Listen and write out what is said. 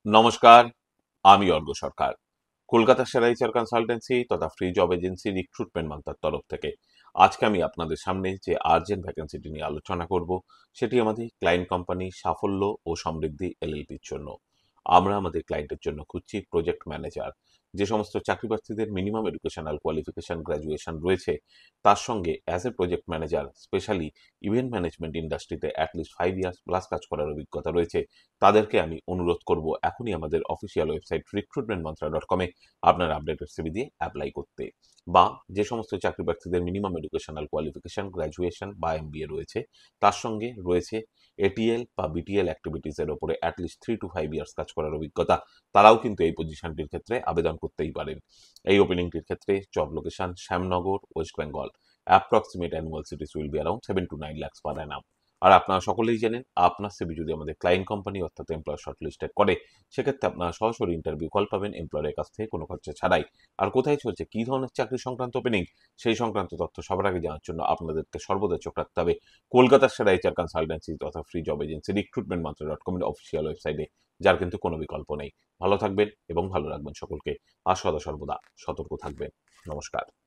নমস্কার, আমি অর্ঘ্য সরকার। কলকাতার সেরা এইচআর কনসালটেন্সি তথা ফ্রি জব এজেন্সি রিক্রুটমেন্ট মান্ত্রার তরফ থেকে আজকে আমি আপনাদের সামনে যে আর্জেন্ট ভ্যাকেন্সিটি নিয়ে আলোচনা করব সেটি আমাদের ক্লায়েন্ট কোম্পানি সাফল্য ও সমৃদ্ধি এলএলপির জন্য। আমরা আমাদের ক্লায়েন্টের জন্য খুঁজছি প্রজেক্ট ম্যানেজার। যে সমস্ত চাকরি প্রার্থীদের মিনিমাম এডুকেশনাল কোয়ালিফিকেশন গ্র্যাজুয়েশন রয়েছে, তার সঙ্গে as a project manager specially event management ইন্ডাস্ট্রিতে অ্যাটলিস্ট 5 ইয়ার্স প্লাস কাজ করার অভিজ্ঞতা রয়েছে, তাদেরকে আমি অনুরোধ করব এখনই আমাদের অফিসিয়াল ওয়েবসাইট recruitmentmantra.com-এ আপনার আপডেটেড সিভি দিয়ে অ্যাপ্লাই করতে। বা যে সমস্ত চাকরি প্রার্থীদের মিনিমাম এডুকেশনাল কোয়ালিফিকেশন গ্র্যাজুয়েশন বা এমবিএ রয়েছে, তার সঙ্গে রয়েছে এটিএল বা বিটিএল অ্যাক্টিভিটিসের ওপরে অ্যাটলিস্ট 3 to 5 ইয়ার্স কাজ করার অভিজ্ঞতা, তারাও কিন্তু এই পজিশনটির ক্ষেত্রে আবেদন করতেই পারেন। এই ওপেনিংটির ক্ষেত্রে job location Shyamnagar, West Bengal. Approximate annual cities will be around 7 to 9 lakhs পার অ্যানাম। আর আপনারা সকলেই জানেন, আপনার সিভি যদি আমাদের ক্লায়েন্ট কোম্পানি অর্থাৎ এমপ্লয়ার শর্টলিস্টেড করে, সেক্ষেত্রে আপনারা সরাসরি ইন্টারভিউ কল পাবেন এমপ্লয়ারের কাছ থেকে কোনো খরচা ছাড়াই। আর কোথায় চলছে, কী ধরনের চাকরি সংক্রান্ত ওপেনিং, সেই সংক্রান্ত তথ্য সবার আগে জানার জন্য আপনাদেরকে সর্বদা চোখ রাখতে হবে কলকাতার সেরা এইচআর কনসালটেন্সি তথা ফ্রি জব এজেন্সি recruitmentmantra.com এর অফিসিয়াল ওয়েবসাইটে, যার কিন্তু কোনো বিকল্প নেই। ভালো থাকবেন এবং ভালো রাখবেন সকলকে, আর সদা সর্বদা সতর্ক থাকবেন। নমস্কার।